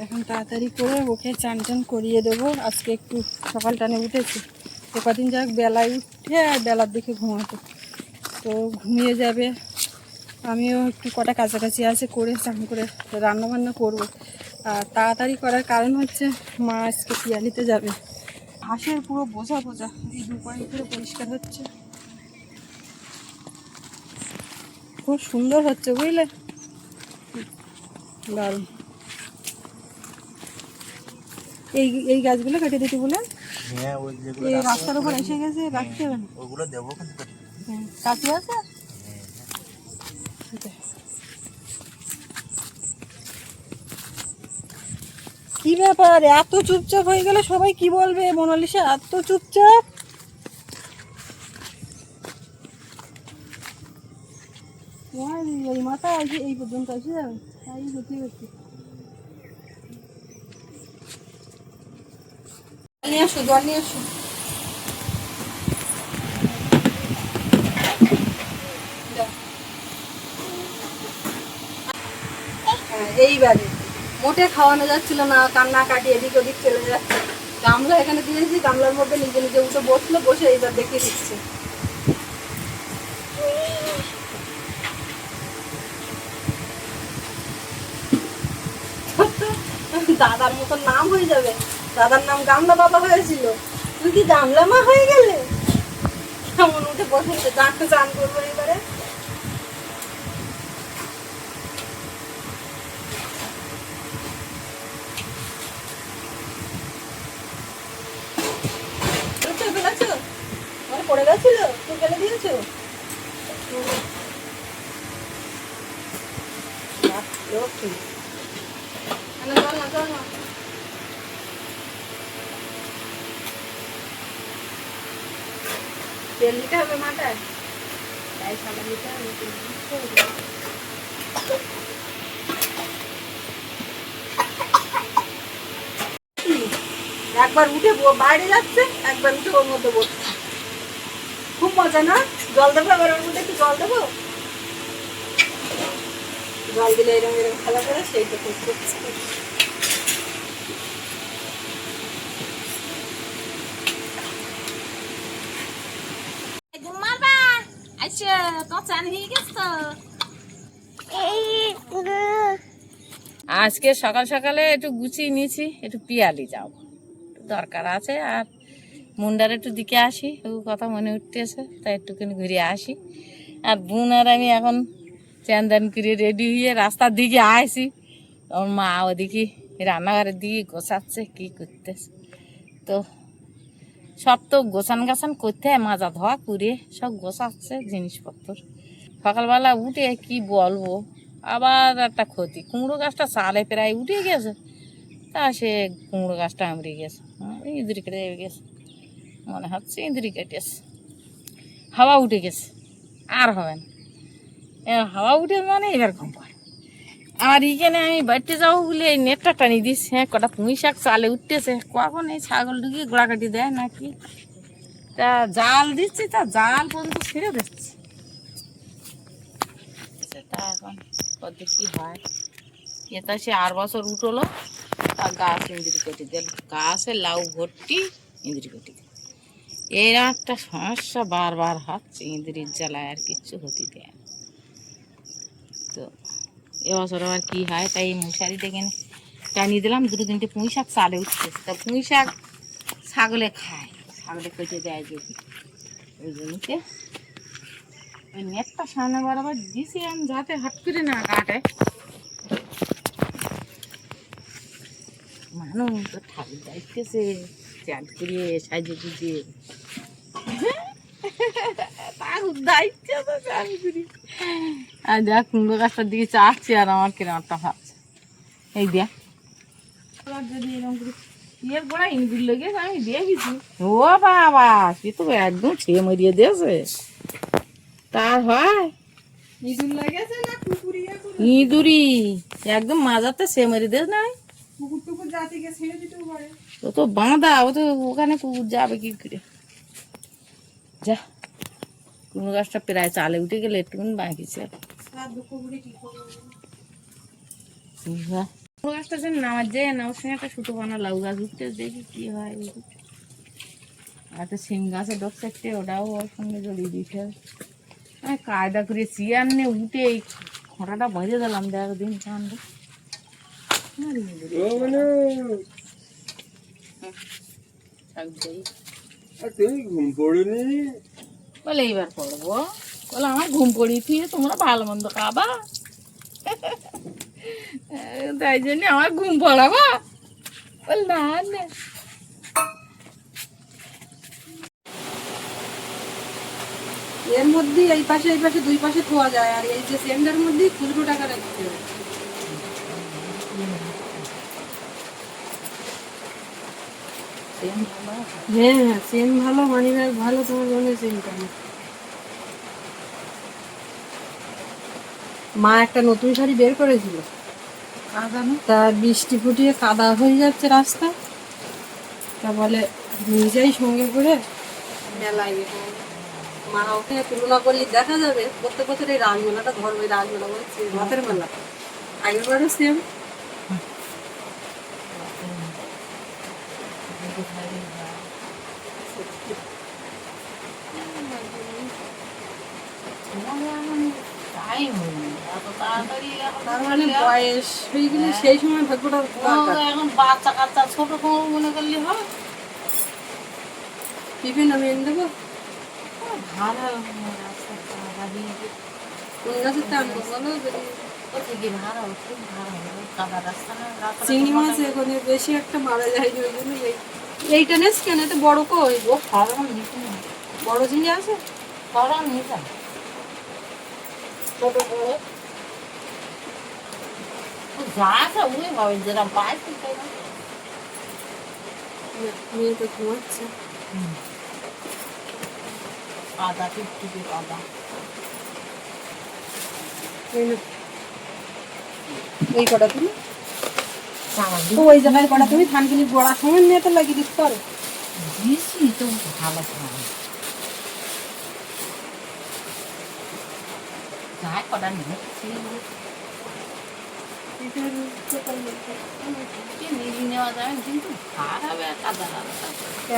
এখন তাড়াতাড়ি করে ওকে চান টান করিয়ে দেবো। আজকে একটু সকাল টানে উঠেছি, তো কদিন যাক বেলায় উঠে আর বেলার দিকে ঘুমাতো, তো ঘুমিয়ে যাবে। আমিও একটু কটা কাছাকাছি আছে করে চান করে রান্নাবান্না করবো। আর তাড়াতাড়ি করার কারণ হচ্ছে মা আজকে পিয়ালিতে যাবে। হাঁসের পুরো বোঝা বোঝা এই দু পায়ে পুরো পরিষ্কার হচ্ছে, খুব সুন্দর হচ্ছে বুঝলে, দারুণ। এই এই গাছগুলো কেটে দিতে বলে এই রাস্তার উপর এসে গেছে, রাখতে হবে না ওগুলো দেবো। কাটি আছে কি ব্যাপার, এত চুপচাপ হয়ে গেলে সবাই কি বলবে? মোনালিসা এত চুপচাপ, এই মাথা আছে এই পর্যন্ত আসে যাবে, তাই হতে হচ্ছে। নিয়ে আসো, জল নিয়ে আসো। এইবারে মোটে খাওয়ানো যাচ্ছিল না, কান্না কাটি এদিক ওদিক চলে যাচ্ছে। গামলা এখানে দিয়েছি, গামলার মধ্যে নিজে নিজে উঠে বসলো, বসে এইবার দেখিয়ে দিচ্ছে। দাদার মতন নাম হয়ে যাবে, দাদার নাম গামলা বাবা হয়েছিল, তুই কি গামলা মা হয়ে গেলে? কেমন উঠে বসে চান করবো এবারে। পড়ে গেছিল, তুই ফেলে দিয়েছো? তেল দিতে হবে মাথায়, তাই সাবান দিতে হবে। একবার উঠে বাইরে যাচ্ছে, একবার উঠে ওর মধ্যে বসছে, খুব মজা না? জল দেবো এবার ওর মধ্যে, একটু জল দেবো, জল দিলে এরকম এরকম খেলা করে সেইটা করছে। আজকে সকাল সকালে একটু গুছিয়ে নিয়েছি, একটু পিয়ালি যাও দরকার আছে, আর মুন্ডার একটু দিকে আসি, ও কথা মনে উঠতেছে, তাই একটুখানি ঘুরে আসি। আর বোন আর আমি এখন চান করে রেডি হয়ে রাস্তার দিকে আসি, ওর মা ওদিকে রান্নাঘরের দিকে গোছাচ্ছে কি করতেছে। তো সব তো গোছান গাছান করতে হয়, মাজা ধোয়া করে সব গোছাচ্ছে জিনিসপত্র। সকালবেলা উঠে কি বলবো, আবার একটা ক্ষতি, কুমড়ো গাছটা চালে প্রায় উঠে গেছে, তা সে কুমড়ো গাছটা আমড়ে গেছে, ইঁদুরি কেটে গেছে, মনে হচ্ছে ইঁদুরি কেটেছে, হাওয়া উঠে গেছে, আর হবে না। হাওয়া উঠে মানে এবার ঘুম পায়। আর এইখানে আমি বাড়িতে যাবো বলে এই নেটটা টানিয়ে দিস, হ্যাঁ কটা পুঁই শাক চালে উঠতেছে, কখন এই ছাগল ঢুকিয়ে গোড়া কাটি দেয় নাকি, তা জাল দিচ্ছি, তা জাল পর্যন্ত ছেড়ে দিচ্ছি। তা এখন কত কি হয়, এটা সে 8 বছর উঠলো, তা গাছ ইঁদুরি কেটে দিল, গাছে লাউ ভর্তি ইঁদুরি কেটে দিল। এর একটা সমস্যা বারবার হচ্ছে, ইঁদুরির জ্বালায় আর কিচ্ছু হতে দেয় না। তো এবছর আবার কি হয়, তাই মশারি ডেকে টানিয়ে দিলাম, 2-3টে পুঁই শাক চালে উঠতেছে, তা পুঁই শাক ছাগলে খায়, ছাগলে কেটে দেয় যদি, ওই জমিতে ওই নেটটা সামনে বরাবর দিছি আমি, যাতে হাট করে না কাটে। মানুষ তো ঠাকুর যাইতেছে চান করিয়ে সাইজে গুজিয়ে, আর দেখ কুমড়ো গাছটার দিকে চাচ্ছি, আর আমার কেনারটা ভাবছে, এই দেখ যদি এরকম করে ইয়ের গোড়া ইঁদুর লেগেছে, আমি দেখেছি। ও বাবা, সে তো একদম ছেয়ে মরিয়ে দিয়েছে, তার হয় ইঁদুর লেগেছে না কুকুরি? ইঁদুরি একদম মাজাতে ছেয়ে মরিয়ে দিয়েছে না, কুকুর টুকুর জাতিকে ছেড়ে দিতেও পারে, ও তো বাঁধা, ও তো ওখানে কুকুর যাবে কি করে। যা কুমড়ো গাছটা প্রায় চালে উঠে গেলে একটুখানি বাঁকিছে। ও একটা যেন নামার যায় না, ওর সঙ্গে একটা ছোটো বানা লাউ গাছ উঠতে দেখি কি হয়। একটা সিম গাছে ডোক চারটে, ওটাও ওর সঙ্গে জড়িয়ে দিতে হবে। আমি কায়দা করে চেয়ার নিয়ে উঠে এই খোঁটাটা বেঁধে দিলাম, দেখ দিন কান্ড ঘুম পড়েনি বলে এইবার পড়বো, বলে আমার ঘুম পড়িয়েছি, তোমরা ভালো মন্দ খাবা, তাই জন্য আমার ঘুম পড়াবা। বল না না, এর মধ্যে এই পাশে দুই পাশে ধোয়া যায়, আর এই যে সেন্টার মধ্যে খুচরো টাকা রাখতে হবে। হ্যাঁ হ্যাঁ, সেন ভালো, মানি ব্যাগ ভালো, তোমার মনে সেনটা মা একটা নতুন শাড়ি বের করেছিল, তা বৃষ্টি ফুটিয়ে কাদা হয়ে যাচ্ছে রাস্তা, তা বলে নিয়ে যাই সঙ্গে করে মেলায়। মা ওকে তুলনা করলে দেখা যাবে প্রত্যেক বছর এই রাজমেলাটা ধরবে, রাজমেলা বলছে রথের মেলা, আগের বারও সেম। তার মানে বয়স হয়ে গেলে সেই সময় ভাগ্যটা দরকার। এখন বাচ্চা কাচ্চা ছোট কোনো মনে করলে হয়। টিফিন আমি এনে দেবো, ভালো কোন গাছের টা আনবো বলো? যদি থেকে ভাড়া খুব ভালো কাদা রাস্তা না, চিংড়ি মাছ এখানে বেশি একটা মারা যায়নি, ওই জন্য এইটা নেস কেন, এতে বড় কই, ও ফরম নিতে না, বড় চিংড়ি আছে ফরম নিতে ছোট বড় যা আছে ওই ভাবে যেরকম পাইছি তাই না। মেয়ে তো ঘুমাচ্ছে। কাদা টিপটিপে কাদা, এই কটা তুমি তো ওই জায়গায় কটা তুমি ধানগুলি বড়া সময় নিয়ে তো লাগিয়ে দিতে পারো। দিছি তো ভালো খাওয়া যাই কটা নিয়ে নিজে নেওয়া যাবে, কিন্তু ভার হবে আর কাদা রাস্তা।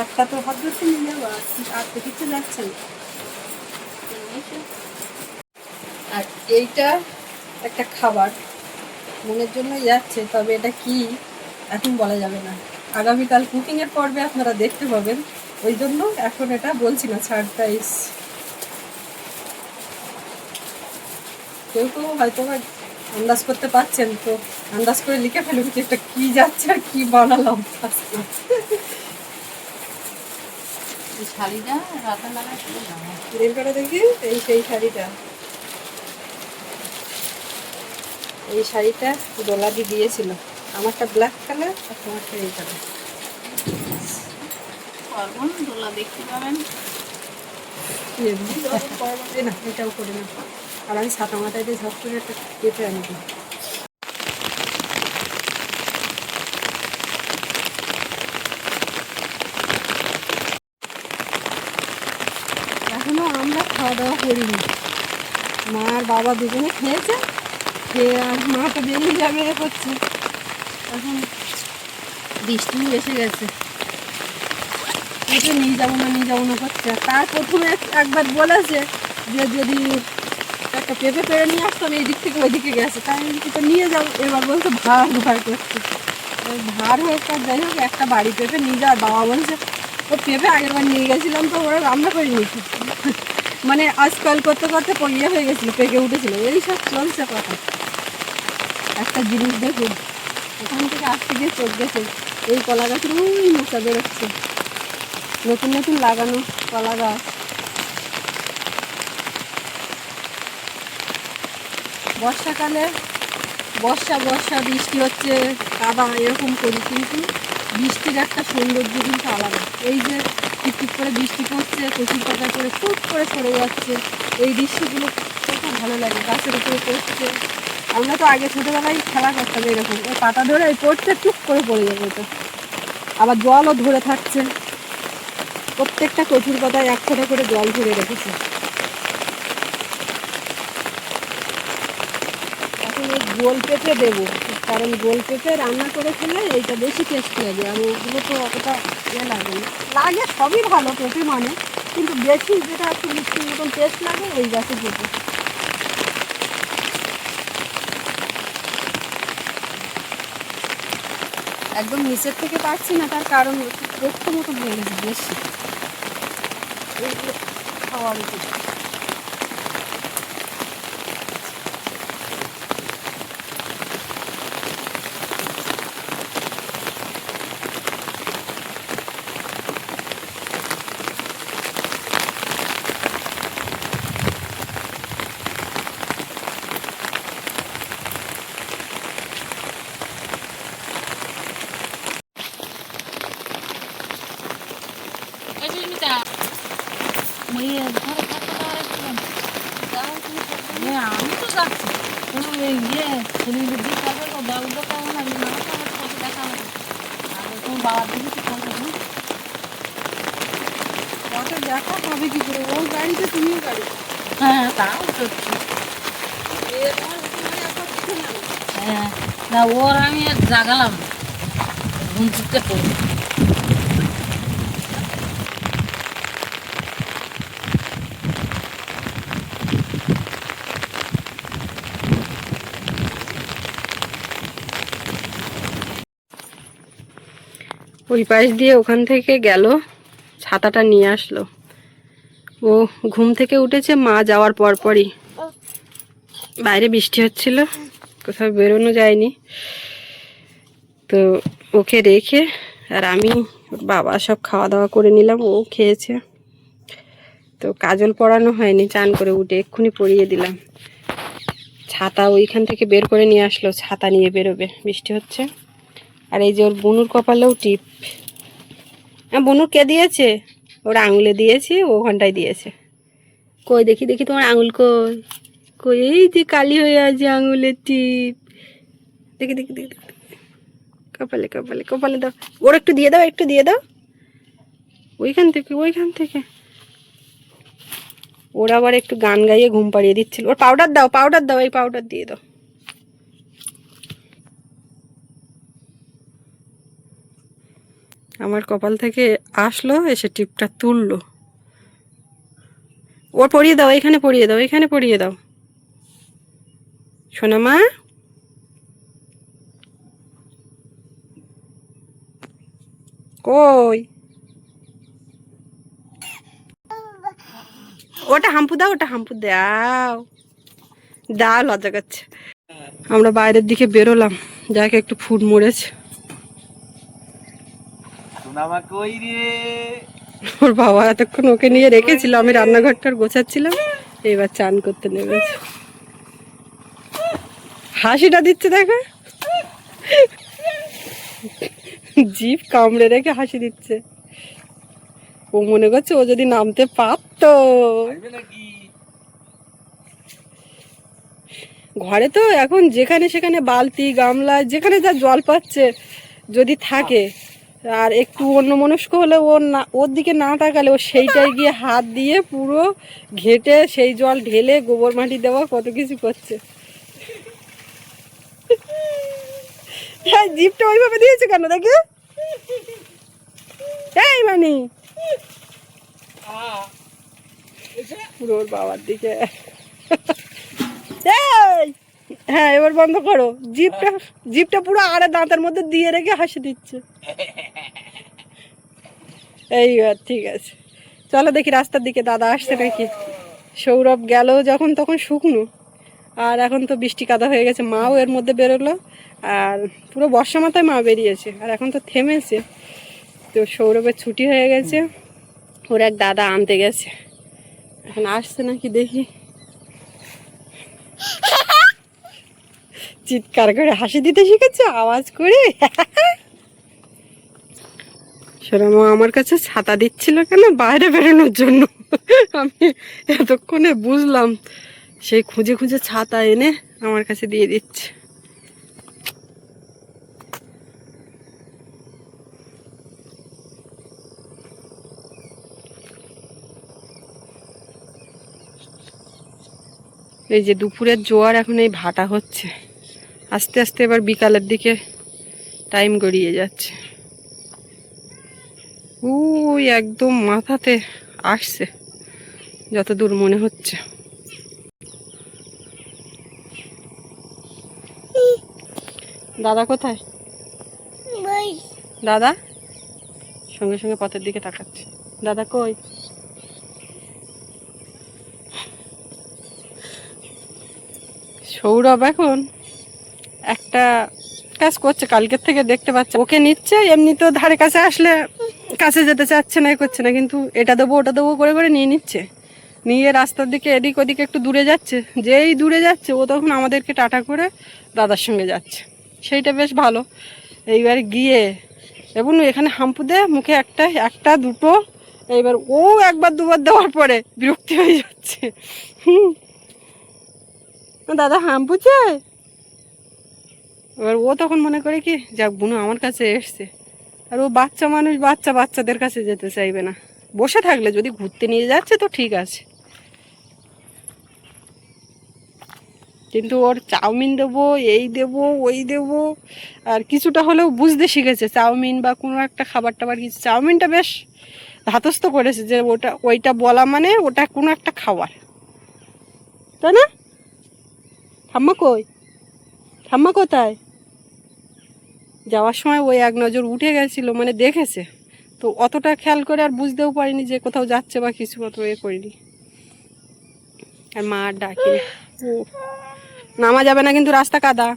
একটা তো হাত ধরতে নিয়ে যাবো, আর তো কিছু যাচ্ছে না। আর এইটা একটা খাবার মনের জন্য যাচ্ছে, তবে এটা কি এখন বলা যাবে না, আগামীকাল কুকিং এর পর্বে আপনারা দেখতে পাবেন, ওই জন্য এখন এটা বলছি না, সারপ্রাইজ। কেউ কেউ হয়তো আন্দাজ করতে পারছেন, তো আন্দাজ করে লিখে ফেলুন যে এটা কি যাচ্ছে আর কি বানালাম আজকে। শাড়িটা রাতে লাগাই বের করে দেখি, এই সেই শাড়িটা, এই শাড়িটা দোলাদি দিয়েছিল, আমারটা ব্ল্যাক কালার আর তোমারটা এই কালার। দোলা দেখতে পাবেন, না এটাও করে না, আর আমি ছাতা মাথায় দিয়ে ঝপ করে একটা পেঁপে আনবো। এখনো আমরা খাওয়া দাওয়া করিনি, মা আর বাবা দুজনে খেয়েছে, খেয়ে আর মা তো বেরিয়ে যাবে করছে, এখন বৃষ্টি এসে গেছে, পেঁপে নিয়ে যাবো না করছে। তার প্রথমে একবার বলেছে যে যদি একটা পেঁপে পেরে নিয়ে আসতাম, এই দিক থেকে ওই দিকে গেছে, তাই তো নিয়ে যাবো, এবার বলছে ভার করছে, ভার হোক আর যাই হোক একটা বাড়ি পেঁপে নিয়ে যাওয়ার। বাবা বলছে ও পেঁপে আগের বার নিয়ে গেছিলাম তো ওরা রান্না করে নিয়েছি, মানে আজকাল করতে করতে ইয়ে হয়ে গেছিলো, পেকে উঠেছিল, এইসব চলছে কথা। একটা জিনিস দেখুন, ওখান থেকে আসতে গিয়ে চোখ গেছে, এই কলা গাছের ওই মোচা বেরোচ্ছে, নতুন নতুন লাগানো কলা গাছ। বর্ষাকালে বর্ষা বৃষ্টি হচ্ছে, কাদা এরকম করি, কিন্তু বৃষ্টির একটা সৌন্দর্য কিন্তু আলাদা। এই যে টিপটিপ করে বৃষ্টি পড়ছে, কচুর পাতা করে ফুট করে সরে যাচ্ছে, এই দৃশ্যগুলো কত ভালো লাগে, গাছের উপরে পড়ছে। আমরা তো আগে ছোটোবেলায় খেলা করতাম এরকম, ওই পাতা ধরে পড়ছে, টুক করে পড়ে যাবে, তো আবার জলও ধরে থাকছে, প্রত্যেকটা কচুর পাতায় এক ফোঁটা করে জল ধরে রেখেছে। এখন এই গোল পেঁপে দেবো, কারণ গোল পেঁপে রান্না করে খেলে এইটা বেশি টেস্ট লাগে, আর ওগুলো তো অতটা লাগে না। লাগে সবই ভালো পেঁপে মানে, কিন্তু বেশি যেটা একটু মিষ্টির মতন টেস্ট লাগে ওই গাছের পেঁপে। একদম নিচের থেকে পাচ্ছি না, তার কারণ রক্ত মতো হয়ে গেছে বেশি খাওয়ার উপর। আমি তো যাচ্ছি ইয়ে শরীরের দিক বাবুটা কেমন আমি দেখা হবে আর তোমার বাবার দিকে কি করবে না ওটা দেখা হবে কি করে, ওর গাড়িতে তুমিও গাড়ি। হ্যাঁ তাও সত্যি হ্যাঁ না ওর আমি আর জাগালাম ঘুম চুপতে পড়ি ওই পাশ দিয়ে ওখান থেকে গেল, ছাতাটা নিয়ে আসলো। ও ঘুম থেকে উঠেছে মা যাওয়ার পরপরই। বাইরে বৃষ্টি হচ্ছিল, কোথাও বেরোনো যায়নি, তো ওকে রেখে আর আমি ওর বাবা সব খাওয়া দাওয়া করে নিলাম। ও খেয়েছে, তো কাজল পরানো হয়নি, চান করে উঠে এক্ষুনি পরিয়ে দিলাম। ছাতা ওইখান থেকে বের করে নিয়ে আসলো, ছাতা নিয়ে বেরোবে, বৃষ্টি হচ্ছে। আর এই যে ওর বনুর কপালেও টিপ। হ্যাঁ বনুর কে দিয়েছে? ওর আঙুলে দিয়েছি, ও ঘন্টায় দিয়েছে। কই দেখি দেখি তোমার আঙুল কই, কই এই যে কালি হয়ে আছে আঙুলের টিপ, দেখি দেখি দেখি কপালে কপালে কপালে দাও, ওর একটু দিয়ে দাও, একটু দিয়ে দাও ওইখান থেকে ওইখান থেকে। ওর আবার একটু গান গাইয়ে ঘুম পাড়িয়ে দিচ্ছিল। ওর পাউডার দাও, পাউডার দাও, এই পাউডার দিয়ে দাও। আমার কপাল থেকে আসলো, এসে টিপটা তুললো। ওর পরিয়ে দাও, এখানে পরিয়ে দাও, এখানে পরিয়ে দাও সোনা মা। কই ওটা হাম্পু দাও, ওটা হাম্পু দাও, দাও, লজ্জা করছে। আমরা বাইরের দিকে বেরোলাম, যাকে একটু ফুড মরেছে। ওর বাবা এতক্ষণ ওকে নিয়ে রেখেছিল, আমি রান্নাঘরটার গোছাচ্ছিলাম, এবার চান করতে নেমেছে। হাসিটা দিচ্ছে দেখো, জিভ কামড়ে রেখে হাসি দিচ্ছে। ও মনে করছে ও যদি নামতে পারতো। ঘরে তো এখন যেখানে সেখানে বালতি গামলা যেখানে যা জল পাচ্ছে যদি থাকে, আর একটু অন্যমনস্ক হলে ওর না, ওর দিকে না তাকালে ও সেইটাই গিয়ে হাত দিয়ে পুরো ঘেটে সেই জল ঢেলে গোবর মাটি দেওয়া কত কিছু করছে। হ্যাঁ জিপটা ওইভাবে দিয়েছে কেন দেখে, এই মানে পুরো ওর বাবার দিকে। হ্যাঁ এবার বন্ধ করো, জিপটা জিপটা পুরো আড়ে দাঁতের মধ্যে দিয়ে রেখে হাসি দিচ্ছে। এইবার ঠিক আছে, চলো দেখি রাস্তার দিকে দাদা আসছে নাকি। সৌরভ গেল যখন তখন শুকনো, আর এখন তো বৃষ্টি কাদা হয়ে গেছে। মাও এর মধ্যে বেরোলো, আর পুরো বর্ষা মাথায় মা বেরিয়েছে, আর এখন তো থেমেছে। তো সৌরভের ছুটি হয়ে গেছে, ওর এক দাদা আনতে গেছে, এখন আসছে নাকি দেখি। চিৎকার করে হাসি দিতে শিখেছে আওয়াজ করে। সেরকম আমার কাছে ছাতা দিচ্ছিল কেন, বাইরে বেরোনোর জন্য। আমি এতক্ষণে বুঝলাম, সেই খুঁজে খুঁজে ছাতা এনে আমার কাছে দিয়ে দিচ্ছে। এই যে দুপুরের জোয়ার এখন এই ভাটা হচ্ছে, আস্তে আস্তে এবার বিকালের দিকে টাইম গড়িয়ে যাচ্ছে। ওই একদম মাথাতে আসছে যতদূর মনে হচ্ছে। দাদা কোথায়? দাদা সঙ্গে সঙ্গে পথের দিকে তাকাচ্ছে। দাদা কই? সৌরভ এখন একটা কাজ করছে, কালকের থেকে দেখতে পাচ্ছে। ওকে নিচ্ছে, এমনি তো ধারে কাছে আসলে কাছে যেতে চাচ্ছে না, করছে না, কিন্তু এটা দেবো ওটা দেবো করে করে নিয়ে নিচ্ছে। নিয়ে রাস্তার দিকে এদিক ওদিক একটু দূরে যাচ্ছে। যেই দূরে যাচ্ছে ও তখন আমাদেরকে টাটা করে দাদার সঙ্গে যাচ্ছে। সেইটা বেশ ভালো। এইবার গিয়ে এবং এখানে হাম্পু দে মুখে একটা একটা দুটো, এইবার ও একবার দুবার দেওয়ার পরে বিরক্তি হয়ে যাচ্ছে। দাদা হাম্পু চাই। এবার ও তখন মনে করে কি, যাক বুনু আমার কাছে এসছে। আর ও বাচ্চা মানুষ, বাচ্চাদের কাছে যেতে চাইবে না। বসে থাকলে যদি ঘুরতে নিয়ে যাচ্ছে তো ঠিক আছে, কিন্তু ওর চাউমিন দেবো, এই দেবো, ওই দেবো, আর কিছুটা হলেও বুঝতে শিখেছে চাউমিন বা কোনো একটা খাবার টাবার কিছু। চাউমিনটা বেশ ধাতস্থ করেছে যে ওইটা বলা মানে ওটা কোনো একটা খাবার, তাই না? ঠাম্মা কই? ঠাম্মা কোথায়? যাওয়ার সময় ওই এক নজর উঠে গেছিল, মানে দেখেছে তো অতটা খেয়াল করে আর বুঝতেও পারিনি যে কোথাও যাচ্ছে বা কিছু, অত করিনি। আর মা আর ডাকি ও নামা যাবে না, কিন্তু রাস্তা কাদা।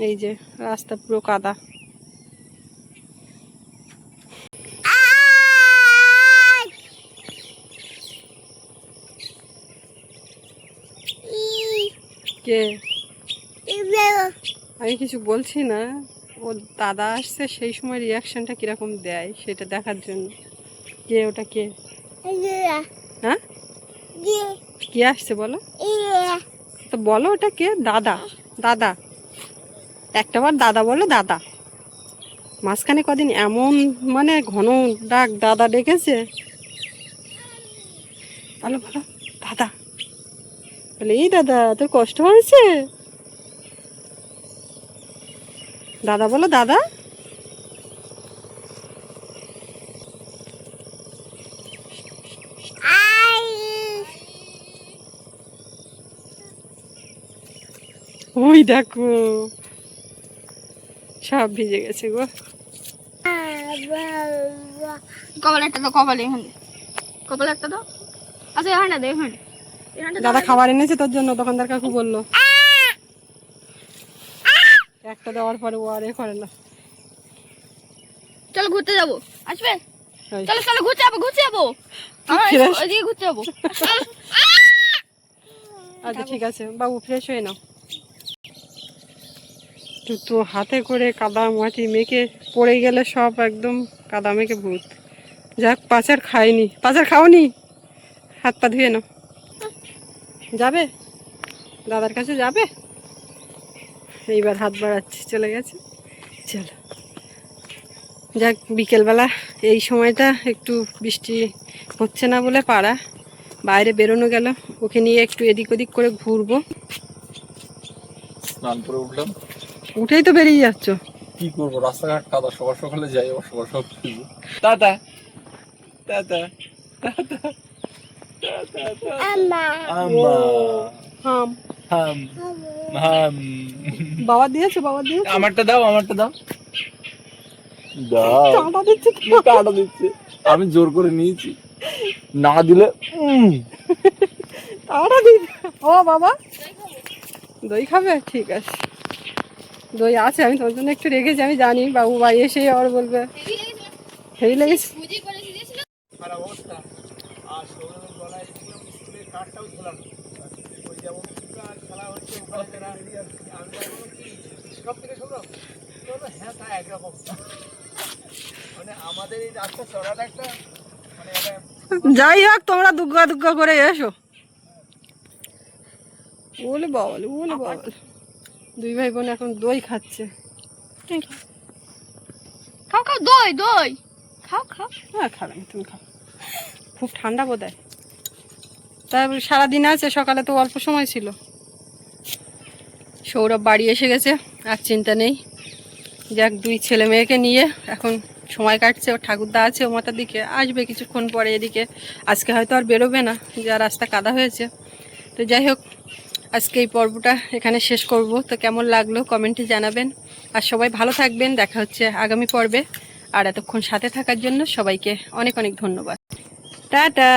এই যে রাস্তা পুরো কাদা। কে? আমি কিছু বলছি না, ও দাদা আসছে সেই সময় রিয়াকশনটা কিরকম দেয় সেটা দেখার জন্য। কে ওটা? কে? হ্যাঁ কে আসছে বলো তো, বলো ওটা কে? দাদা। দাদা একটাবার দাদা বলো, দাদা। মাঝখানে কদিন এমন মানে ঘন ডাক দাদা ডেকেছে। বলো বলো দাদা। বলে এই দাদা তোর কষ্ট হয়েছে? দাদা বলো, দাদা। ওই দেখো সব ভিজে গেছে গো। কপাল একটা দাও, কপালে এখানে কপাল একটা দাও। আচ্ছা এখানে দে, এখানে দাদা খাবার এনেছে তোর জন্য, দোকানদার কাকু বললো। একটা দেওয়ার পরে ও আর এ করে না। চলো ঘুরতে যাবো, আসবে? এই, চলো চলো ঘুরতে যাবো, ঘুরতে যাবো। ফ্রেশ। ওইদিকে ঘুরতে যাবো। আচ্ছা ঠিক আছে বাবু, ফ্রেশ হয়ে নাও। তো হাতে করে কাদা মাটি মেখে পড়ে গেলে সব একদম কাদা মেখে ভূত। যাক পাচার খাইনি। পাচার খাওনি? হাত পা ধুয়ে নাও। যাবে দাদার কাছে? যাবে? এইবার হাত বাড়াচ্ছে, চলে গেছে। চলো যাক, বিকেলবেলা এই সময়টা একটু বৃষ্টি হচ্ছে না বলে পাড়া বাইরে বেরোনো গেল। ওকে নিয়ে একটু এদিক ওদিক করে ঘুরবো। স্নান করে উঠলাম, উঠেই তো বেরিয়ে যাচ্ছ। কি করবো, রাস্তাঘাট কাদা, সবার সকালে যাই, আবার সবার সকাল ফিরবো। টাটা টাটা টাটা আম্মা হাম হাম হাম। বাবা দিয়েছে, বাবা দিয়েছে। আমারটা দাও, আমারটা দাও, দাও। চাঁদা দিচ্ছে তো। কাটা দিচ্ছে, আমি জোর করে নিয়েছি, না দিলে চাঁদা দিচ্ছে। ও বাবা দই খাবে? ঠিক আছে, দই আছে, আমি তোর জন্য একটু রেখেছি। আমি জানি বাবু বাড়ি এসে আবার বলবে হেভি লেগেছে। যাই হোক তোমরা দুগ্গা দুগ্গা করে এসো। ওলে বাবা, ওলে বাবা, দুই ভাই বোন এখন দই খাচ্ছে। খাও খাও, দই দই খাও খাও। হ্যাঁ খাবে, তুমি খাও। খুব ঠান্ডা বোধ হয়। তারপর সারাদিন আছে, সকালে তো অল্প সময় ছিল। সৌরভ বাড়ি এসে গেছে, আর চিন্তা নেই। যাক, 2 ছেলে মেয়েকে নিয়ে এখন সময় কাটছে। ওর ঠাকুরদা আছে ও মাথার দিকে, আসবে কিছুক্ষণ পরে এদিকে। আজকে হয়তো আর বেরোবে না, যা রাস্তা কাদা হয়েছে। তো যাই হোক, আজকে এই পর্বটা এখানে শেষ করব। তো কেমন লাগলো কমেন্টে জানাবেন। আর সবাই ভালো থাকবেন, দেখা হচ্ছে আগামী পর্বে। আর এতক্ষণ সাথে থাকার জন্য সবাইকে অনেক অনেক ধন্যবাদ। টাটা।